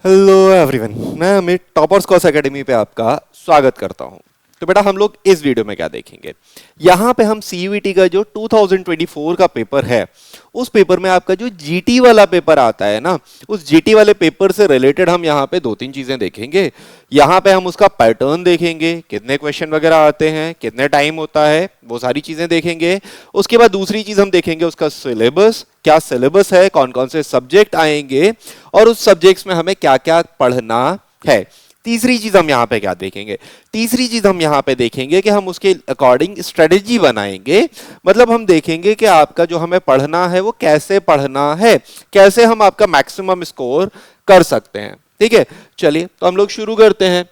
Hello everyone, मैं Amit toppers course academy पे आपका स्वागत करता हूं। तो बेटा हम लोग इस वीडियो में क्या देखेंगे, यहाँ पे हम सीयूईटी का जो 2024 का पेपर है उस पेपर में आपका जो जीटी वाला पेपर आता है ना, उस जीटी वाले पेपर से रिलेटेड हम यहाँ पे दो तीन चीजें देखेंगे। यहाँ पे हम उसका पैटर्न देखेंगे, कितने क्वेश्चन वगैरह आते हैं, कितने टाइम होता है, वो सारी चीजें देखेंगे। उसके बाद दूसरी चीज हम देखेंगे उसका सिलेबस, क्या सिलेबस है, कौन कौन से सब्जेक्ट आएंगे और उस सब्जेक्ट्स में हमें क्या क्या पढ़ना है। तीसरी चीज हम यहाँ पे क्या देखेंगे, तीसरी चीज हम यहाँ पे देखेंगे कि हम उसके अकॉर्डिंग स्ट्रेटेजी बनाएंगे। मतलब हम देखेंगे कि आपका जो हमें पढ़ना है वो कैसे पढ़ना है, कैसे हम आपका मैक्सिमम स्कोर कर सकते हैं। ठीक है, चलिए तो हम लोग शुरू करते हैं।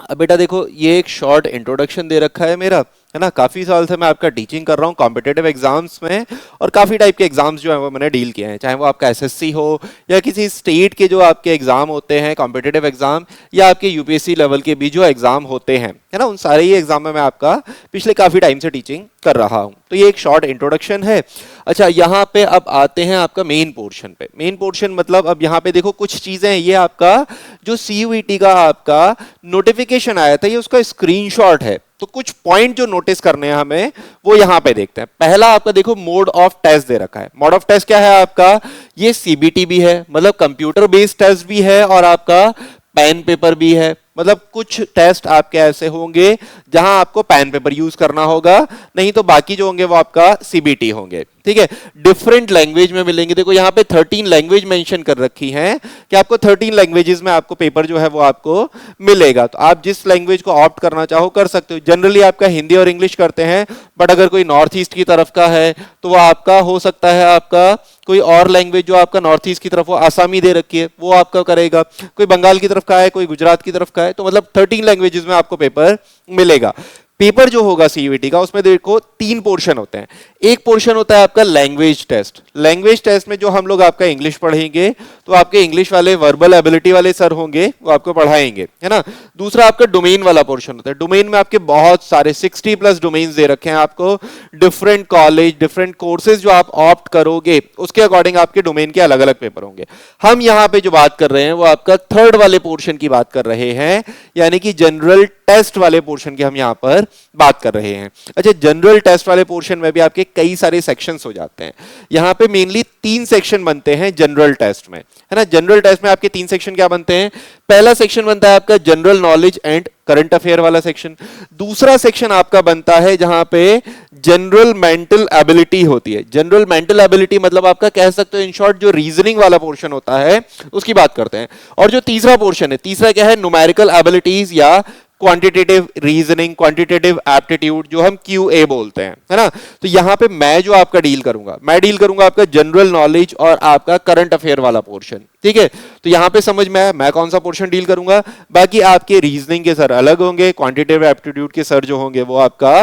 अब बेटा देखो, ये एक शॉर्ट इंट्रोडक्शन दे रखा है मेरा, है ना। काफी साल से मैं आपका टीचिंग कर रहा हूँ कॉम्पिटेटिव एग्जाम्स में, और काफी टाइप के एग्जाम्स जो है वो मैंने डील किए हैं, चाहे वो आपका एसएससी हो या किसी स्टेट के जो आपके एग्जाम होते हैं कॉम्पिटेटिव एग्जाम, या आपके यूपीएससी लेवल के भी जो एग्जाम होते हैं, है ना, उन सारे ही एग्जाम में मैं आपका पिछले काफी टाइम से टीचिंग कर रहा हूँ। तो ये एक शॉर्ट इंट्रोडक्शन है। अच्छा, यहाँ पे अब आते हैं आपका मेन पोर्शन पे। मेन पोर्शन मतलब अब यहाँ पे देखो कुछ चीजें हैं, ये आपका जो सीयूईटी का आपका नोटिफिकेशन आया था ये उसका स्क्रीनशॉट है। तो कुछ पॉइंट जो नोटिस करने हैं हमें वो यहां पे देखते हैं। पहला आपका देखो मोड ऑफ टेस्ट दे रखा है। मोड ऑफ टेस्ट क्या है आपका, ये सीबीटी भी है, मतलब कंप्यूटर बेस्ड टेस्ट भी है, और आपका पेन पेपर भी है। मतलब कुछ टेस्ट आपके ऐसे होंगे जहां आपको पेन पेपर यूज करना होगा, नहीं तो बाकी जो होंगे वो आपका सीबीटी होंगे। ठीक है, डिफरेंट लैंग्वेज में मिलेंगे। देखो यहाँ पे 13 लैंग्वेज मेंशन कर रखी हैं कि आपको 13 लैंग्वेजेस में आपको पेपर जो है वो आपको मिलेगा। तो आप जिस लैंग्वेज को ऑप्ट करना चाहो कर सकते हो। जनरली आपका हिंदी और इंग्लिश करते हैं, बट अगर कोई नॉर्थ ईस्ट की तरफ का है तो वो आपका हो सकता है आपका कोई और लैंग्वेज जो आपका नॉर्थ ईस्ट की तरफ वो आसामी दे रखी है वो आपका करेगा। कोई बंगाल की तरफ का है, कोई गुजरात की तरफ का है, तो मतलब 13 लैंग्वेजेस में आपको पेपर मिलेगा। पेपर जो होगा सीयूईटी का उसमें देखो 3 पोर्शन होते हैं। एक पोर्शन होता है आपका लैंग्वेज टेस्ट। लैंग्वेज टेस्ट में जो हम लोग आपका इंग्लिश पढ़ेंगे तो आपके इंग्लिश वाले वर्बल एबिलिटी वाले सर होंगे, वो आपको पढ़ाएंगे, है ना। दूसरा आपका डोमेन वाला पोर्शन होता है। डोमेन में आपके बहुत सारे 60 प्लस डोमेन्स दे रखे हैं आपको। डिफरेंट कॉलेज, डिफरेंट कोर्सेज जो आप ऑप्ट करोगे उसके अकॉर्डिंग आपके डोमेन के अलग अलग पेपर होंगे। हम यहां पे जो बात कर रहे हैं वो आपका थर्ड वाले पोर्शन की बात कर रहे हैं, यानी कि जनरल टेस्ट वाले पोर्शन की हम यहां पर बात कर रहे हैं। अच्छा, जनरल टेस्ट वाले पोर्शन में भी आपके कई सारे सेक्शंस हो जाते हैं। यहां पे मेनली 3 सेक्शन बनते हैं जनरल टेस्ट में, है ना। जनरल टेस्ट में आपके 3 सेक्शन क्या बनते हैं। पहला सेक्शन बनता है आपका general knowledge and current affair वाला सेक्शन। दूसरा सेक्शन आपका बनता है जहां पे जनरल मेंटल एबिलिटी होती है। जनरल मेंटल एबिलिटी मतलब आपका कह सकते हो इन शॉर्ट जो रीजनिंग वाला पोर्शन होता है उसकी बात करते हैं। और जो तीसरा पोर्शन है, तीसरा क्या है, न्यूमेरिकल एबिलिटीज या क्वांटिटेटिव रीजनिंग, क्वांटिटेटिव एप्टीट्यूड जो हम क्यूए बोलते हैं, है ना। तो यहां पे मैं जो आपका डील करूंगा, मैं डील करूंगा आपका जनरल नॉलेज और आपका करंट अफेयर वाला पोर्शन। ठीक है, तो यहां पे समझ में आया मैं कौन सा पोर्शन डील करूंगा। बाकी आपके रीजनिंग के सर अलग होंगे, क्वांटिटेटिव एप्टीट्यूड के सर जो होंगे वो आपका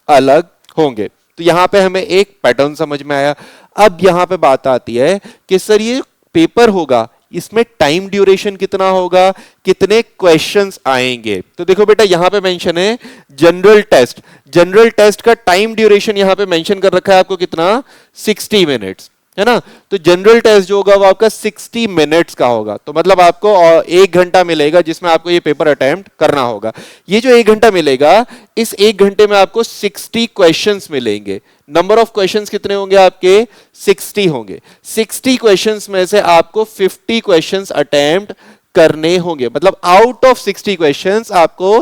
अलग होंगे। तो यहां पे हमें एक पैटर्न समझ में आया। अब यहां पे बात आती है कि सर ये पेपर होगा, इसमें टाइम ड्यूरेशन कितना होगा, कितने क्वेश्चंस आएंगे। तो देखो बेटा यहां पे मेंशन है जनरल टेस्ट। जनरल टेस्ट का टाइम ड्यूरेशन यहां पे मेंशन कर रखा है आपको कितना, 60 मिनट्स, है ना। तो जनरल टेस्ट जो होगा वो आपका 60 मिनट्स का होगा। तो मतलब आपको 1 घंटा मिलेगा जिसमें आपको ये पेपर अटेम्प्ट करना होगा। ये जो 1 घंटा मिलेगा, इस 1 घंटे में आपको 60 क्वेश्चंस मिलेंगे। नंबर ऑफ क्वेश्चंस कितने होंगे आपके, 60 होंगे। 60 क्वेश्चंस में से आपको 50 क्वेश्चंस अटेम्प्ट करने होंगे। मतलब आउट ऑफ 60 क्वेश्चंस आपको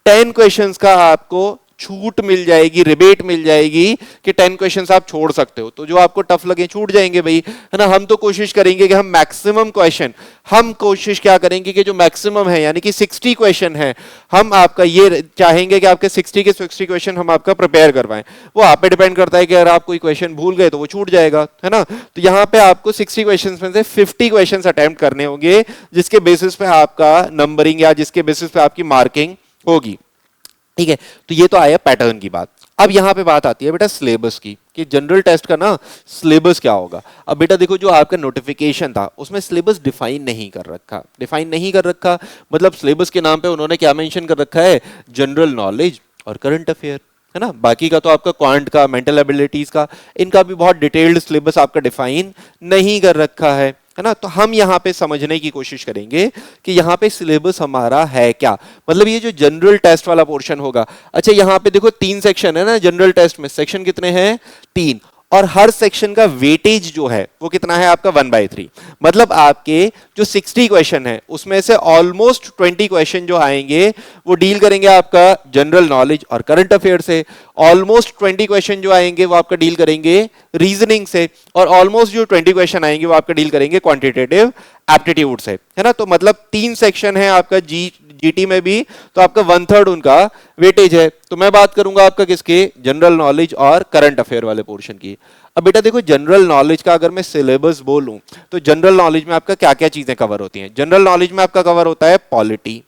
10 क्वेश्चंस का आपको छूट मिल जाएगी, रिबेट मिल जाएगी कि 10 क्वेश्चंस आप छोड़ सकते हो। तो जो आपको टफ लगे छूट जाएंगे भाई, है ना। हम तो कोशिश करेंगे कि हम मैक्सिमम क्वेश्चन, हम कोशिश क्या करेंगे कि जो मैक्सिमम है यानी कि 60 क्वेश्चन है, हम आपका ये चाहेंगे कि आपके 60 के 60 क्वेश्चन हम आपका प्रिपेयर करवाएं। वो आप पे डिपेंड करता है कि अगर आप कोई क्वेश्चन भूल गए तो वो छूट जाएगा, है ना। तो यहाँ पे आपको 60 क्वेश्चन में से 50 क्वेश्चन अटेम्प्ट करने होंगे, जिसके बेसिस पे आपका नंबरिंग या जिसके बेसिस पे आपकी मार्किंग होगी। ठीक है, तो ये तो आया पैटर्न की बात। अब यहां पे बात आती है बेटा सिलेबस की, कि जनरल टेस्ट का ना सिलेबस क्या होगा। अब बेटा देखो जो आपका नोटिफिकेशन था उसमें सिलेबस डिफाइन नहीं कर रखा। डिफाइन नहीं कर रखा मतलब सिलेबस के नाम पे उन्होंने क्या मेंशन कर रखा है, जनरल नॉलेज और करंट अफेयर, है ना। बाकी का तो आपका क्वांट का, मेंटल एबिलिटीज का, इनका भी बहुत डिटेल्ड सिलेबस आपका डिफाइन नहीं कर रखा है है ना। तो हम यहाँ पे समझने की कोशिश करेंगे कि यहाँ पे सिलेबस हमारा है क्या, मतलब ये जो जनरल टेस्ट वाला पोर्शन होगा। अच्छा यहाँ पे देखो 3 सेक्शन है ना जनरल टेस्ट में, सेक्शन कितने हैं 3, और हर सेक्शन का वेटेज जो है वो कितना है आपका 1/3, मतलब आपके जो 60 क्वेश्चन है उसमें से ऑलमोस्ट 20 क्वेश्चन जो आएंगे वो डील करेंगे आपका जनरल नॉलेज और करंट अफेयर से, ऑलमोस्ट 20 क्वेश्चन जो आएंगे वो आपका डील करेंगे रीजनिंग से, और ऑलमोस्ट जो 20 क्वेश्चन आएंगे वो आपका डील करेंगे क्वांटिटेटिव एप्टीट्यूड से, है ना। तो मतलब 3 सेक्शन है आपका जीटी में भी, तो आपका 1/3 उनका वेटेज है। तो मैं बात करूंगा आपका किसके, जनरल नॉलेज और करंट अफेयर वाले पोर्शन की। अब बेटा देखो जनरल नॉलेज का अगर मैं सिलेबस बोलूं तो जनरल नॉलेज में आपका क्या क्या चीजें कवर होती हैं। जनरल नॉलेज में आपका कवर होता है पॉलिटी,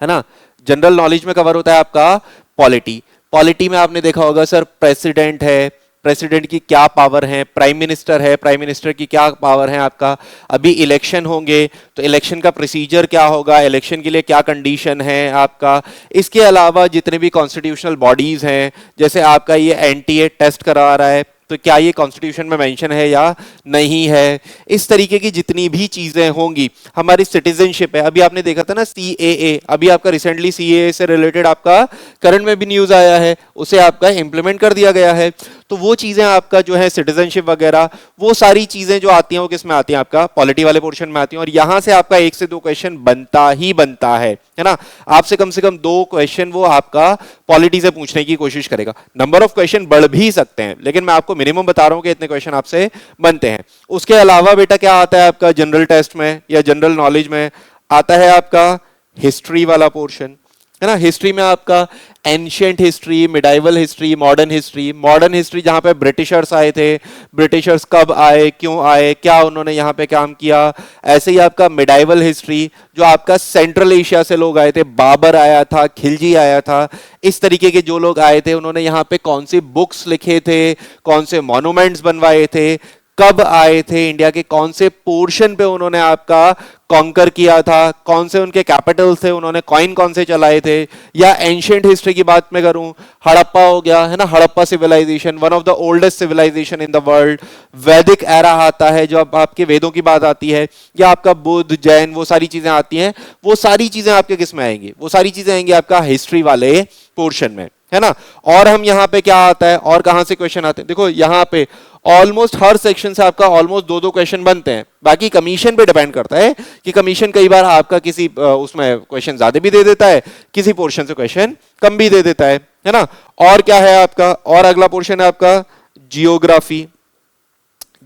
है ना। जनरल नॉलेज में कवर होता है आपका पॉलिटी। पॉलिटी में आपने देखा होगा सर प्रेसिडेंट है, प्रेसिडेंट की क्या पावर है, प्राइम मिनिस्टर है, प्राइम मिनिस्टर की क्या पावर है आपका, अभी इलेक्शन होंगे तो इलेक्शन का प्रोसीजर क्या होगा, इलेक्शन के लिए क्या कंडीशन है आपका। इसके अलावा जितने भी कॉन्स्टिट्यूशनल बॉडीज हैं, जैसे आपका ये एनटीए टेस्ट करा रहा है तो क्या ये कॉन्स्टिट्यूशन में मेंशन है या नहीं है, इस तरीके की जितनी भी चीजें होंगी। हमारी सिटीजनशिप है, अभी आपने देखा था ना सीएए, अभी आपका रिसेंटली सीएए से रिलेटेड आपका करंट में भी न्यूज आया है, उसे आपका इंप्लीमेंट कर दिया गया है। तो वो चीजें आपका जो है सिटीजनशिप वगैरह, वो सारी चीजें जो आती हैं वो किस में आती हैं आपका पॉलिटी वाले पोर्शन में आती हैं, और यहां से आपका 1 से 2 क्वेश्चन बनता ही बनता है ना। आपसे कम से कम 2 क्वेश्चन वो आपका पॉलिटी से पूछने की कोशिश करेगा। नंबर ऑफ क्वेश्चन बढ़ भी सकते हैं, लेकिन मैं आपको मिनिमम बता रहा हूं कि इतने क्वेश्चन आपसे बनते हैं। उसके अलावा बेटा क्या आता है आपका जनरल टेस्ट में या जनरल नॉलेज में, आता है आपका हिस्ट्री वाला पोर्शन, है ना। हिस्ट्री में आपका ancient history, medieval history, modern history. Modern history जहां पे ब्रिटिशर्स आए थे, ब्रिटिशर्स कब आए, क्यों आए, क्या उन्होंने यहां पे काम किया। ऐसे ही आपका मिडाइवल हिस्ट्री जो आपका सेंट्रल एशिया से लोग आए थे, बाबर आया था, खिलजी आया था, इस तरीके के जो लोग आए थे उन्होंने यहाँ पे कौन सी बुक्स लिखे थे, कौन से मॉन्यूमेंट्स बनवाए थे, कब आए थे, इंडिया के कौन से पोर्शन पे उन्होंने आपका कॉन्कर किया था, कौन से उनके कैपिटल्स थे, उन्होंने कॉइन कौन से चलाए थे। या एंशिएंट हिस्ट्री की बात मैं करूं, हड़प्पा हो गया, है ना, Harappa civilisation one of the oldest civilisation in the world. Vedic era आता है जो अब आपके वेदों की बात आती है, या आपका बुद्ध जैन वो सारी चीजें आती हैं, वो सारी चीजें आपके किस में आएंगी, वो सारी चीजें आएंगी आपका हिस्ट्री वाले पोर्शन में, है ना। और हम यहां पे क्या आता है और कहां से क्वेश्चन आते हैं, देखो यहां पे ऑलमोस्ट हर सेक्शन से आपका ऑलमोस्ट 2-2 क्वेश्चन बनते हैं। बाकी कमीशन पे डिपेंड करता है कि कमीशन कई बार आपका किसी उसमें क्वेश्चन ज्यादा भी दे देता है, किसी पोर्शन से क्वेश्चन कम भी दे देता है ना। और क्या है आपका, और अगला पोर्शन है आपका जियोग्राफी।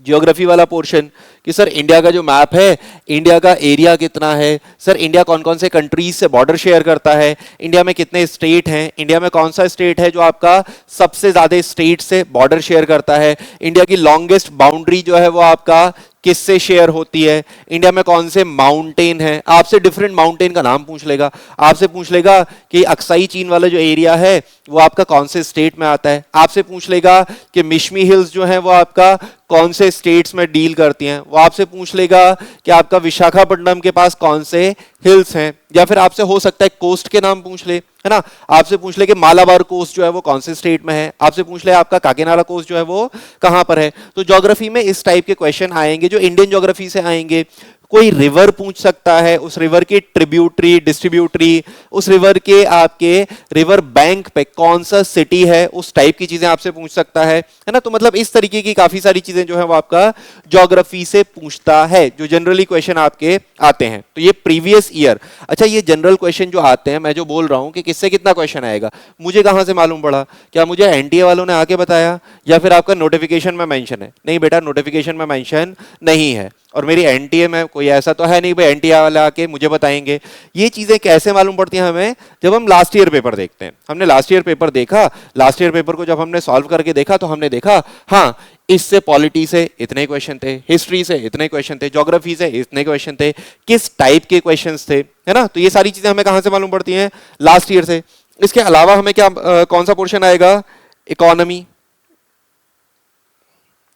जियोग्राफी वाला पोर्शन कि सर इंडिया का जो मैप है, इंडिया का एरिया कितना है, सर इंडिया कौन कौन से कंट्रीज से बॉर्डर शेयर करता है, इंडिया में कितने स्टेट हैं, इंडिया में कौन सा स्टेट है जो आपका सबसे ज्यादा स्टेट से बॉर्डर शेयर करता है, इंडिया की लॉन्गेस्ट बाउंड्री जो है वो आपका किससे शेयर होती है, इंडिया में कौन से माउंटेन है, आपसे डिफरेंट माउंटेन का नाम पूछ लेगा, आपसे पूछ लेगा कि अक्साई चीन वाला जो एरिया है वो आपका कौन से स्टेट में आता है, आपसे पूछ लेगा कि मिश्मी हिल्स जो है वो आपका कौन से स्टेट्स में डील करती हैं, वो आपसे पूछ लेगा कि आपका विशाखापट्टनम के पास कौन से हिल्स हैं, या फिर आपसे हो सकता है कोस्ट के नाम पूछ ले, है ना, आपसे पूछ ले कि मालाबार कोस्ट जो है वो कौन से स्टेट में है, आपसे पूछ ले आपका काकीनाडा कोस्ट जो है वो कहां पर है। तो ज्योग्राफी में इस टाइप के क्वेश्चन आएंगे जो इंडियन ज्योग्राफी से आएंगे। कोई रिवर पूछ सकता है, उस रिवर की ट्रिब्यूटरी डिस्ट्रीब्यूटरी, उस रिवर के आपके रिवर बैंक पे कौन सा सिटी है, उस टाइप की चीजें आपसे पूछ सकता है ना। तो मतलब इस तरीके की काफी सारी चीजें जो है वो आपका ज्योग्राफी से पूछता है, जो जनरली क्वेश्चन आपके आते हैं। तो ये प्रीवियस ईयर। अच्छा ये जनरल क्वेश्चन जो आते हैं, मैं जो बोल रहा हूं कि किससे कितना क्वेश्चन आएगा, मुझे कहां से मालूम पड़ा, क्या मुझे एनटीए वालों ने आके बताया या फिर आपका नोटिफिकेशन में मेंशन है? नहीं बेटा, नोटिफिकेशन में मेंशन नहीं है, और मेरी एनटीए में कोई ऐसा तो है नहीं भाई एनटीए वाले आके मुझे बताएंगे। ये चीजें कैसे मालूम पड़ती हैं हमें, जब हम लास्ट ईयर पेपर देखते हैं। हमने लास्ट ईयर पेपर देखा, लास्ट ईयर पेपर को जब हमने सॉल्व करके देखा तो हमने देखा हाँ इससे पॉलिटी से इतने क्वेश्चन थे, हिस्ट्री से इतने क्वेश्चन थे, ज्योग्राफी से इतने क्वेश्चन थे, किस टाइप के क्वेश्चंस थे, है ना। तो ये सारी चीजें हमें कहां से मालूम पड़ती हैं, लास्ट ईयर से। इसके अलावा हमें क्या कौन सा पोर्शन आएगा, इकोनॉमी।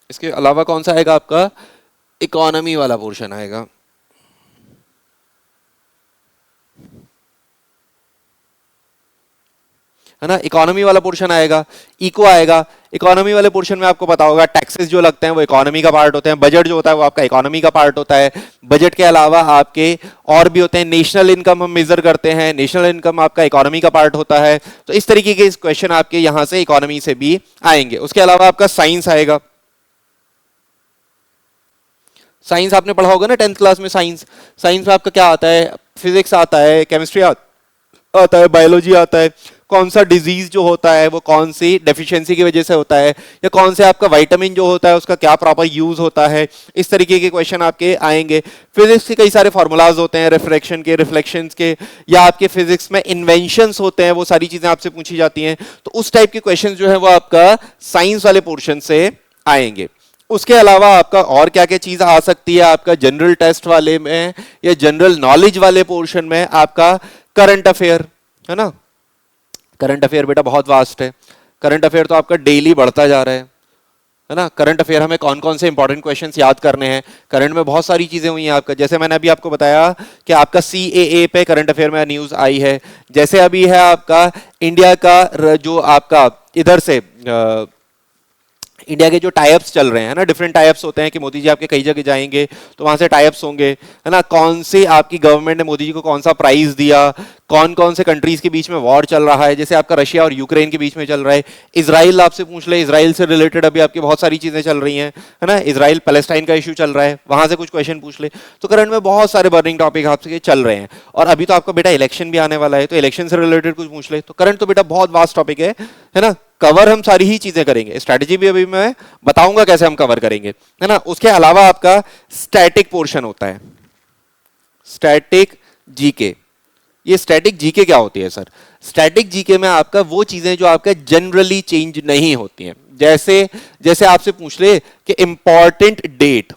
इसके अलावा कौन सा आएगा आपका, इकोनॉमी वाला पोर्शन आएगा। है ना, इकोनॉमी वाला पोर्शन आएगा, इको आएगा। इकोनॉमी वाले पोर्शन में आपको पता होगा टैक्सेस जो लगते हैं वो इकोनॉमी का पार्ट होते हैं, बजट जो होता है वो आपका इकोनॉमी का पार्ट होता है। बजट के अलावा आपके और भी होते हैं, नेशनल इनकम हम मेजर करते हैं, नेशनल इनकम आपका इकोनॉमी का पार्ट होता है। तो इस तरीके के क्वेश्चन आपके यहां से इकोनॉमी से भी आएंगे। उसके अलावा आपका साइंस आएगा। साइंस आपने पढ़ा होगा ना 10th क्लास में। साइंस साइंस में आपका क्या आता है, फिजिक्स आता है, केमिस्ट्री आता है, बायोलॉजी आता है। कौन सा डिजीज जो होता है वो कौन सी डेफिशिएंसी की वजह से होता है, या कौन से आपका विटामिन जो होता है उसका क्या प्रॉपर यूज होता है, इस तरीके के क्वेश्चन आपके आएंगे। फिजिक्स के कई सारे फॉर्मूलाज होते हैं, रिफ्रैक्शन के, रिफ्लेक्शंस के, या आपके फिजिक्स में इन्वेंशंस होते हैं, वो सारी चीजें आपसे पूछी जाती हैं। तो उस टाइप के क्वेश्चन जो है वो आपका साइंस वाले पोर्शन से आएंगे। उसके अलावा आपका और क्या क्या चीज आ सकती है आपका जनरल टेस्ट वाले में या जनरल नॉलेज वाले पोर्शन में, आपका करंट अफेयर, है ना। करंट अफेयर बेटा बहुत वास्ट है। करंट अफेयर तो आपका डेली बढ़ता जा रहा है ना। करंट अफेयर हमें कौन कौन से इंपॉर्टेंट क्वेश्चंस याद करने हैं। करंट में बहुत सारी चीजें हुई हैं आपका, जैसे मैंने अभी आपको बताया कि आपका CAA पे करंट अफेयर में न्यूज आई है। जैसे अभी है आपका इंडिया का जो आपका इधर से इंडिया के जो टाइप्स चल रहे हैं ना, डिफरेंट टाइप्स होते हैं कि मोदी जी आपके कई जगह जाएंगे तो वहां से टाइप्स होंगे, है ना। कौन से आपकी गवर्नमेंट ने मोदी जी को कौन सा प्राइज दिया, कौन कौन से कंट्रीज के बीच में वॉर चल रहा है, जैसे आपका रशिया और यूक्रेन के बीच में चल रहा है। इजराइल आपसे पूछ ले, इजराइल से रिलेटेड अभी आपकी बहुत सारी चीजें चल रही हैं, है ना। इजराइल पैलेस्टाइन का इशू चल रहा है, वहां से कुछ क्वेश्चन पूछ ले। तो करंट में बहुत सारे बर्निंग टॉपिक आपसे चल रहे हैं। और अभी तो आपका बेटा इलेक्शन भी आने वाला है, तो इलेक्शन से रिलेटेड कुछ पूछ ले। तो करंट तो बेटा बहुत वास्ट टॉपिक है ना। कवर हम सारी ही चीजें करेंगे, स्ट्रैटेजी भी अभी मैं बताऊंगा कैसे हम कवर करेंगे, है ना। उसके अलावा आपका स्टैटिक पोर्शन होता है, स्टैटिक जीके। ये स्टैटिक जीके क्या होती है सर? स्टैटिक जीके में आपका वो चीजें जो आपका जनरली चेंज नहीं होती हैं। जैसे जैसे आपसे पूछ ले कि इंपॉर्टेंट डेट,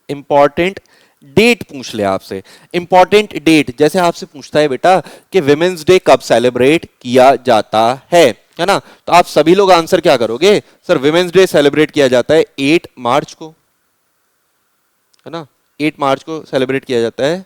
इंपॉर्टेंट डेट पूछ ले आपसे। इंपॉर्टेंट डेट जैसे आपसे पूछता है बेटा कि विमेंस डे कब सेलिब्रेट किया जाता है ना। तो आप सभी लोग आंसर क्या करोगे, सर विमेंस डे सेलिब्रेट किया जाता है 8 मार्च को, है ना। 8 मार्च को सेलिब्रेट किया जाता है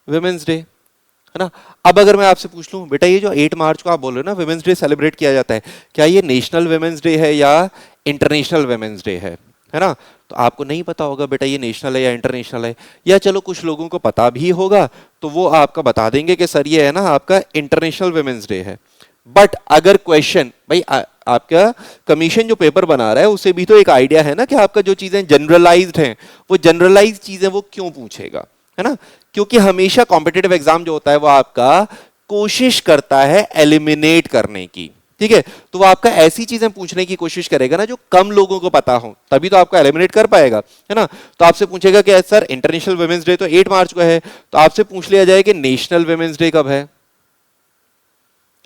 विमेंस डे, है ना। अब अगर मैं आपसे पूछ लूं बेटा ये जो 8 मार्च को आप बोल रहे हो ना विमेंस डे सेलिब्रेट किया जाता है, क्या ये नेशनल विमेंस डे है या इंटरनेशनल विमेंस डे है ना। तो आपको नहीं पता होगा बेटा ये नेशनल है या इंटरनेशनल है, या चलो कुछ लोगों को पता भी होगा तो वो आपका बता देंगे कि सर ये है ना आपका इंटरनेशनल विमेंस डे है। बट अगर क्वेश्चन भाई आपका कमीशन जो पेपर बना रहा है उसे भी तो एक आइडिया है ना कि आपका जो चीजें जनरलाइज्ड हैं वो जनरलाइज्ड चीजें वो क्यों पूछेगा, है ना। क्योंकि हमेशा कॉम्पिटिटिव एग्जाम जो होता है वो आपका कोशिश करता है एलिमिनेट करने की, ठीक है। तो वो आपका ऐसी चीजें पूछने की कोशिश करेगा ना जो कम लोगों को पता हो, तभी तो आपको एलिमिनेट कर पाएगा, है ना। तो आपसे पूछेगा कि सर इंटरनेशनल वुमेन्स डे तो 8 मार्च को है, तो आपसे पूछ लिया जाए कि नेशनल वुमेन्स डे कब है।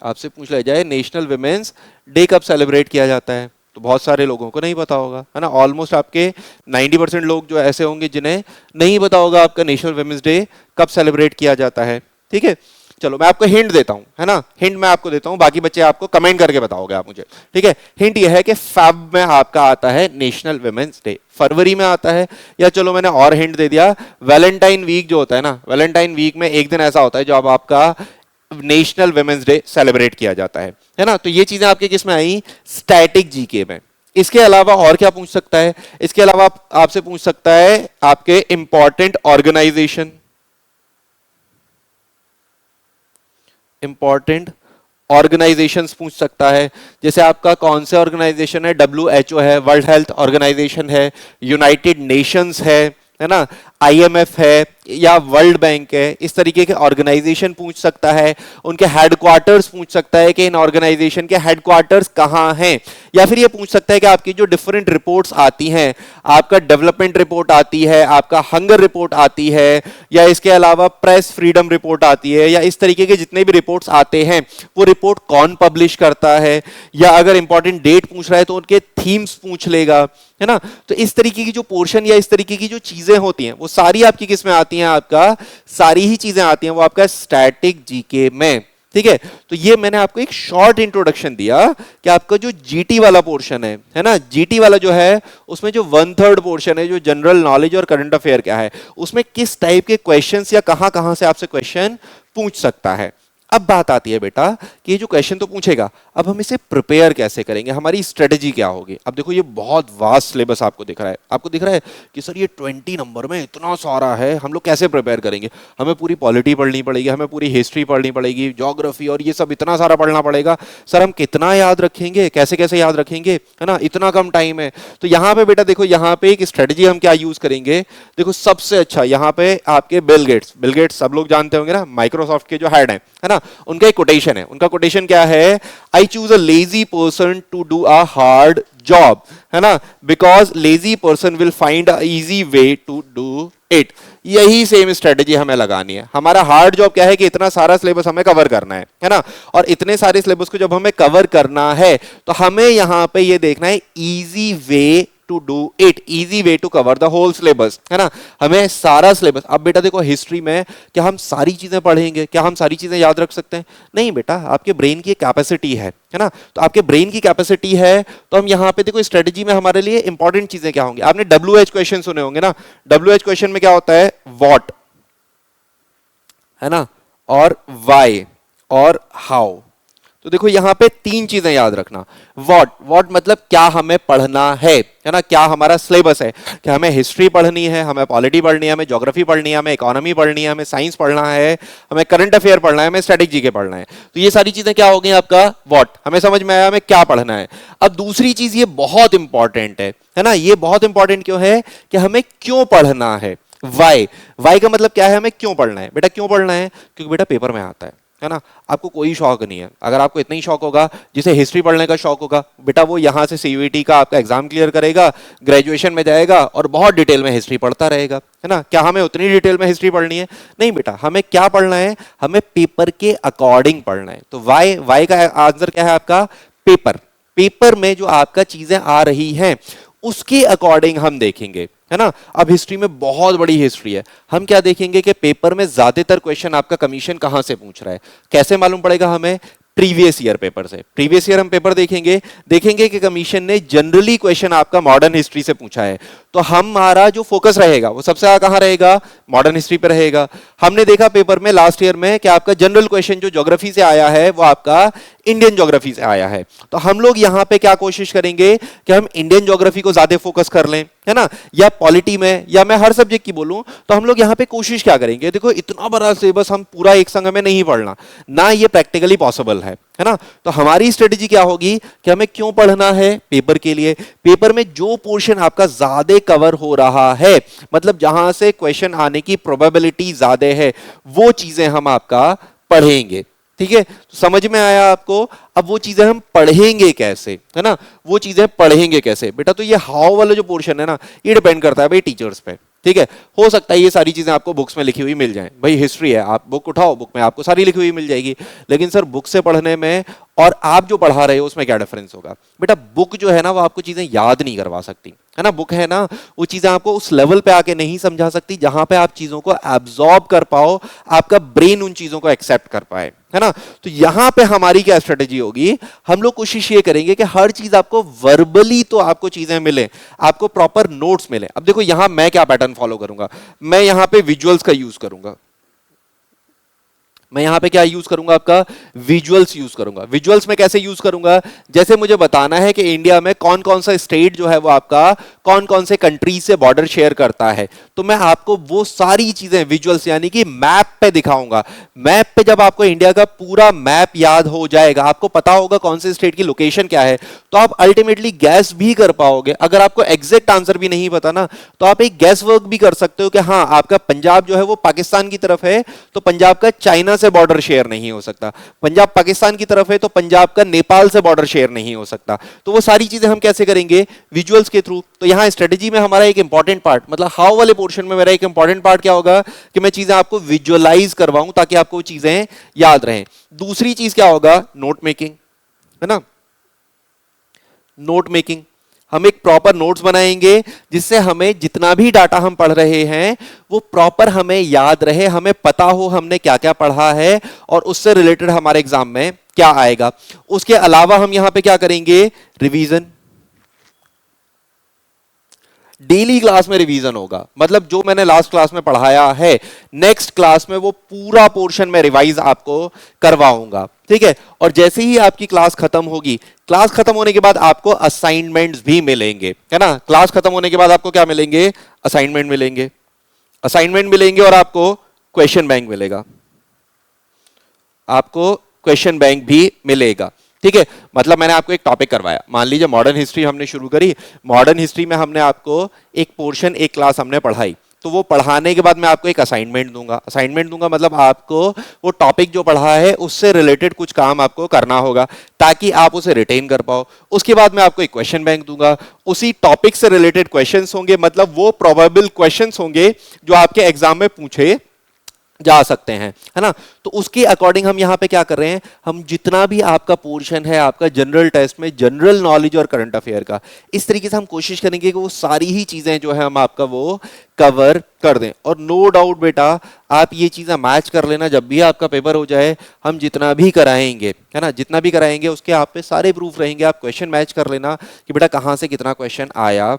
आपसे पूछ लिया जाए नेशनल वुमेन्स डे कब सेलिब्रेट किया जाता है, तो बहुत सारे लोगों को नहीं पता होगा, है ना। ऑलमोस्ट आपके 90% लोग जो ऐसे होंगे जिन्हें नहीं पता होगा आपका नेशनल वुमेन्स डे कब सेलिब्रेट किया जाता है, ठीक है। चलो मैं आपको हिंट देता हूं, है ना। हिंट मैं आपको देता हूं, बाकी बच्चे आपको कमेंट करके बताओगे आप मुझे, ठीक है। हिंट यह है कि फेब में आपका आता है नेशनल वुमेन्स डे, फरवरी में आता है। या चलो मैंने और हिंट दे दिया, वैलेंटाइन वीक जो होता है ना, वैलेंटाइन वीक में एक दिन ऐसा होता है जब आपका नेशनल वुमेन्स डे सेलिब्रेट किया जाता है ना। तो ये चीजें आपके किस में आई, स्टैटिक जीके में। इसके अलावा और क्या पूछ सकता है, इसके अलावा आपसे पूछ सकता है आपके इंपॉर्टेंट ऑर्गेनाइजेशन, इंपॉर्टेंट ऑर्गेनाइजेशंस पूछ सकता है। जैसे आपका कौन से ऑर्गेनाइजेशन है, WHO है, वर्ल्ड हेल्थ ऑर्गेनाइजेशन है, यूनाइटेड नेशंस है ना, IMF है या वर्ल्ड बैंक है, इस तरीके के ऑर्गेनाइजेशन पूछ सकता है। उनके हेडक्वार्टर्स पूछ सकता है कि इन ऑर्गेनाइजेशन के हेडक्वार्टर्स कहाँ हैं। या फिर ये पूछ सकता है कि आपकी जो डिफरेंट रिपोर्ट्स आती हैं, आपका डेवलपमेंट रिपोर्ट आती है, आपका हंगर रिपोर्ट आती है, या इसके अलावा प्रेस फ्रीडम रिपोर्ट आती है, या इस तरीके के जितने भी रिपोर्ट्स आते हैं वो रिपोर्ट कौन पब्लिश करता है। या अगर इंपॉर्टेंट डेट पूछ रहा है तो उनके थीम्स पूछ लेगा, है ना। तो इस तरीके की जो पोर्शन या इस तरीके की जो चीजें होती हैं वो सारी आपकी किस में आती हैं, आपका सारी ही चीजें आती हैं वो आपका स्टैटिक जीके में, ठीक है। तो ये मैंने आपको एक शॉर्ट इंट्रोडक्शन दिया कि आपका जो जीटी वाला पोर्शन है ना, जीटी वाला जो है उसमें जो 1/3 पोर्शन है जो जनरल नॉलेज और करंट अफेयर क्या है, उसमें किस टाइप के क्वेश्चंस या कहां कहां से आपसे क्वेश्चन पूछ सकता है। अब बात आती है बेटा कि ये जो क्वेश्चन तो पूछेगा, अब हम इसे प्रिपेयर कैसे करेंगे, हमारी स्ट्रेटेजी क्या होगी। अब देखो ये बहुत वास्ट सिलेबस आपको दिख रहा है, आपको दिख रहा है कि सर ये 20 नंबर में इतना सारा है, हम लोग कैसे प्रिपेयर करेंगे, हमें पूरी पॉलिटी पढ़नी पड़ेगी, हमें पूरी हिस्ट्री पढ़नी पड़ेगी, ज्योग्राफी और ये सब इतना सारा पढ़ना पड़ेगा, सर हम कितना याद रखेंगे, कैसे कैसे याद रखेंगे, है ना, इतना कम टाइम है। तो यहाँ पे बेटा देखो, यहाँ पे एक स्ट्रेटेजी हम क्या यूज करेंगे, देखो सबसे अच्छा यहाँ पे आपके बिल गेट्स सब लोग जानते होंगे ना, माइक्रोसॉफ्ट के जो हेड है ना, उनका एक कोटेशन है, उनका कोटेशन क्या है, I choose a lazy person to do a hard job, है ना, because lazy person will find a easy way to do it. यही सेम स्ट्रेटेजी हमें लगानी है। हमारा हार्ड जॉब क्या है कि इतना सारा सिलेबस हमें कवर करना है ना, और इतने सारे सिलेबस को जब हमें कवर करना है तो हमें यहां पे ये देखना है easy way to do it, easy way to cover the whole syllabus, है ना, हमें सारा सिलेबस। अब बेटा देखो हिस्ट्री में क्या हम सारी चीजें पढ़ेंगे, क्या हम सारी चीजें याद रख सकते हैं, नहीं बेटा, आपके ब्रेन की कैपेसिटी है ना, तो आपके ब्रेन की कैपेसिटी है, तो हम यहाँ पे देखो स्ट्रेटेजी में हमारे लिए इंपॉर्टेंट चीजें क्या होंगी। आपने WH क्वेश्चन सुने होंगे ना, WH क्वेश्चन में क्या होता है, व्हाट, है ना, और वाई और हाउ। तो देखो यहां पे तीन चीजें याद रखना, व्हाट मतलब क्या हमें पढ़ना है ना, क्या हमारा सिलेबस है, क्या हमें हिस्ट्री पढ़नी है, हमें पॉलिटी पढ़नी है, हमें ज्योग्राफी पढ़नी है, हमें इकोनॉमी पढ़नी है, हमें साइंस पढ़ना है, हमें करंट अफेयर पढ़ना है, हमें स्ट्रेटेजी के पढ़ना है। तो ये सारी चीजें क्या हो गई आपका व्हाट, हमें समझ में आया हमें क्या पढ़ना है। अब दूसरी चीज ये बहुत इंपॉर्टेंट है ना, ये बहुत इंपॉर्टेंट क्यों है कि हमें क्यों पढ़ना है, वाई का मतलब क्या है, हमें क्यों पढ़ना है। बेटा क्यों पढ़ना है, क्योंकि बेटा पेपर में आता है ना, आपको कोई शौक नहीं है, अगर आपको इतना ही शौक होगा, जिसे हिस्ट्री पढ़ने का शौक होगा, बेटा वो यहां से सीयूईटी का आपका एग्जाम क्लियर करेगा, ग्रेजुएशन में जाएगा और बहुत डिटेल में हिस्ट्री पढ़ता रहेगा, है ना। क्या हमें उतनी डिटेल में हिस्ट्री पढ़नी है, नहीं बेटा, हमें क्या पढ़ना है, हमें पेपर के अकॉर्डिंग पढ़ना है। तो वाई का आंसर क्या है आपका, पेपर में जो आपका चीजें आ रही हैं उसके अकॉर्डिंग हम देखेंगे, है ना। अब हिस्ट्री में बहुत बड़ी हिस्ट्री है, हम क्या देखेंगे कि पेपर में ज्यादातर क्वेश्चन आपका कमीशन कहां से पूछ रहा है, कैसे मालूम पड़ेगा हमें, प्रीवियस ईयर पेपर से। प्रीवियस ईयर हम पेपर देखेंगे कि कमीशन ने जनरली क्वेश्चन आपका मॉडर्न हिस्ट्री से पूछा है, तो हमारा जो फोकस रहेगा वो सबसे ज्यादा कहां रहेगा, मॉडर्न हिस्ट्री पे रहेगा। हमने देखा पेपर में लास्ट ईयर में कि आपका जनरल क्वेश्चन जो ज्योग्राफी से आया है वो आपका इंडियन ज्योग्राफी से आया है, तो हम लोग यहां पे क्या कोशिश करेंगे कि हम इंडियन ज्योग्राफी को ज्यादा फोकस कर लें, है ना, या पॉलिटी में, या मैं हर सब्जेक्ट की बोलूं तो हम लोग यहां पे कोशिश क्या करेंगे, देखो इतना बड़ा सिलेबस हम पूरा एक संग में नहीं पढ़ना ना, ये प्रैक्टिकली पॉसिबल है ना। तो हमारी स्ट्रेटेजी क्या होगी कि हमें क्यों पढ़ना है, पेपर के लिए, पेपर में जो पोर्शन आपका ज्यादा कवर हो रहा है, मतलब जहां से क्वेश्चन आने की प्रोबेबिलिटी ज्यादा है, वो चीजें हम आपका पढ़ेंगे, ठीक है। तो समझ में आया आपको। अब वो चीजें हम पढ़ेंगे कैसे, है ना, वो चीजें पढ़ेंगे कैसे बेटा, तो ये हाउ वाला जो पोर्शन है ना, ये डिपेंड करता है भाई टीचर्स पे, ठीक है। हो सकता है ये सारी चीजें आपको बुक्स में लिखी हुई मिल जाएं, भाई हिस्ट्री है, आप बुक उठाओ, बुक में आपको सारी लिखी हुई मिल जाएगी, लेकिन सर बुक से पढ़ने में और आप जो पढ़ा रहे हो उसमें क्या डिफरेंस होगा। बेटा बुक जो है ना वो आपको चीजें याद नहीं करवा सकती, है ना, बुक है ना वो चीजें आपको उस लेवल पे आके नहीं समझा सकती जहां पे आप चीजों को एब्जॉर्ब कर पाओ, आपका ब्रेन उन चीजों को एक्सेप्ट कर पाए, है ना। तो यहां पे हमारी क्या स्ट्रेटेजी होगी, हम लोग कोशिश ये करेंगे कि हर चीज आपको वर्बली तो आपको चीजें मिले, आपको प्रॉपर नोट्स मिले। अब देखो यहां मैं क्या पैटर्न फॉलो करूंगा, मैं यहां पे विजुअल्स का यूज करूंगा, मैं यहां पे क्या यूज करूंगा, आपका विजुअल्स यूज करूंगा। विजुअल्स में कैसे यूज करूंगा, जैसे मुझे बताना है कि इंडिया में कौन कौन सा स्टेट जो है वो आपका कौन कौन से कंट्री से बॉर्डर शेयर करता है, तो मैं आपको वो सारी चीजें विजुअल्स यानी कि मैप पे दिखाऊंगा। मैप पे जब आपको इंडिया का पूरा मैप याद हो जाएगा, आपको पता होगा कौन से स्टेट की लोकेशन क्या है, तो आप अल्टीमेटली गैस भी कर पाओगे। अगर आपको एग्जैक्ट आंसर भी नहीं पता ना, तो आप एक गैस वर्क भी कर सकते हो कि हाँ आपका पंजाब जो है वो पाकिस्तान की तरफ है, तो पंजाब का चाइना से बॉर्डर शेयर नहीं हो सकता, पंजाब पाकिस्तान की तरफ है तो पंजाब का नेपाल से बॉर्डर शेयर नहीं हो सकता। तो वो सारी चीजें हम कैसे करेंगे, विजुअल्स के थ्रू। तो यहां स्ट्रेटेजी में हमारा एक इंपॉर्टेंट पार्ट, मतलब हाउ वाले पोर्शन में मेरा एक इंपॉर्टेंट पार्ट क्या होगा कि मैं चीजें आपको विजुअलाइज करवाऊं ताकि आपको चीजें याद रहें। दूसरी चीज क्या होगा, नोट मेकिंग, है ना, नोट मेकिंग। हम एक प्रॉपर नोट्स बनाएंगे जिससे हमें जितना भी डाटा हम पढ़ रहे हैं वो प्रॉपर हमें याद रहे, हमें पता हो हमने क्या क्या पढ़ा है और उससे रिलेटेड हमारे एग्जाम में क्या आएगा। उसके अलावा हम यहां पे क्या करेंगे, रिवीजन। डेली क्लास में रिवीजन होगा, मतलब जो मैंने लास्ट क्लास में पढ़ाया है नेक्स्ट क्लास में वो पूरा पोर्शन में रिवाइज आपको करवाऊंगा, ठीक है। और जैसे ही आपकी क्लास खत्म होगी, क्लास खत्म होने के बाद आपको असाइनमेंट्स भी मिलेंगे, है ना। क्लास खत्म होने के बाद आपको क्या मिलेंगे, असाइनमेंट मिलेंगे, असाइनमेंट मिलेंगे और आपको क्वेश्चन बैंक मिलेगा, आपको क्वेश्चन बैंक भी मिलेगा, ठीक है। मतलब मैंने आपको एक टॉपिक करवाया, मान लीजिए मॉडर्न हिस्ट्री हमने शुरू करी, मॉडर्न हिस्ट्री में हमने आपको एक पोर्शन एक क्लास हमने पढ़ाई, तो वो पढ़ाने के बाद मैं आपको एक असाइनमेंट दूंगा, असाइनमेंट दूंगा मतलब आपको वो टॉपिक जो पढ़ा है उससे रिलेटेड कुछ काम आपको करना होगा ताकि आप उसे रिटेन कर पाओ। उसके बाद मैं आपको एक क्वेश्चन बैंक दूंगा, उसी टॉपिक से रिलेटेड क्वेश्चंस होंगे, मतलब वो प्रोबेबल क्वेश्चंस होंगे जो आपके एग्जाम में पूछे जा सकते हैं, है ना। तो उसके अकॉर्डिंग हम यहां पे क्या कर रहे हैं, हम जितना भी आपका पोर्शन है आपका जनरल टेस्ट में जनरल नॉलेज और करंट अफेयर का, इस तरीके से हम कोशिश करेंगे कि वो सारी ही चीजें जो है हम आपका वो कवर कर दें। और नो डाउट बेटा आप ये चीजें मैच कर लेना, जब भी आपका पेपर हो जाए हम जितना भी कराएंगे, है ना, जितना भी कराएंगे उसके आप पे सारे प्रूफ रहेंगे, आप क्वेश्चन मैच कर लेना कि बेटा कहां से कितना क्वेश्चन आया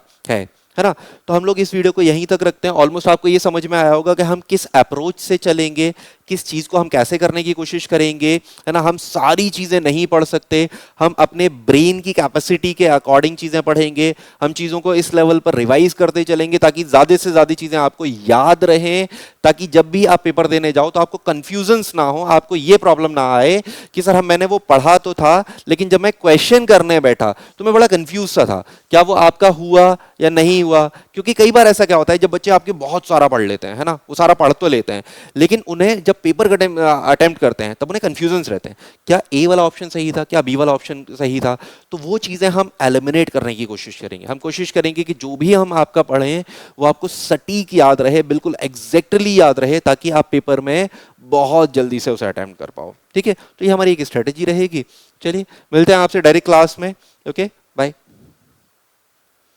है ना। तो हम लोग इस वीडियो को यहीं तक रखते हैं। ऑलमोस्ट आपको ये समझ में आया होगा कि हम किस अप्रोच से चलेंगे, किस चीज को हम कैसे करने की कोशिश करेंगे, है ना। हम सारी चीजें नहीं पढ़ सकते, हम अपने ब्रेन की कैपेसिटी के अकॉर्डिंग चीजें पढ़ेंगे, हम चीजों को इस लेवल पर रिवाइज करते चलेंगे ताकि ज्यादा से ज्यादा चीजें आपको याद रहें, ताकि जब भी आप पेपर देने जाओ तो आपको कंफ्यूजन्स ना हो, आपको ये प्रॉब्लम ना आए कि सर हम मैंने वो पढ़ा तो था लेकिन जब मैं क्वेश्चन करने बैठा तो मैं बड़ा कंफ्यूज सा था, क्या वो आपका हुआ या नहीं हुआ। क्योंकि कई बार ऐसा क्या होता है, जब बच्चे आपके बहुत सारा पढ़ लेते हैं, है ना, वो सारा पढ़ तो लेते हैं लेकिन उन्हें जब पेपर अटेम्प्ट करते हैं तब उन्हें कंफ्यूजन्स रहते हैं, क्या ए वाला ऑप्शन सही था, क्या बी वाला ऑप्शन सही था। तो वो चीजें हम एलिमिनेट करने की कोशिश करेंगे, हम कोशिश करेंगे कि जो भी हम आपका पढ़ें वो आपको सटीक याद रहे, बिल्कुल एग्जैक्टली याद रहे, ताकि आप पेपर में बहुत जल्दी से उसे अटेम्प्ट कर पाओ, ठीक है। तो ये हमारी एक स्ट्रेटेजी रहेगी। चलिए मिलते हैं आपसे डायरेक्ट क्लास में, ओके।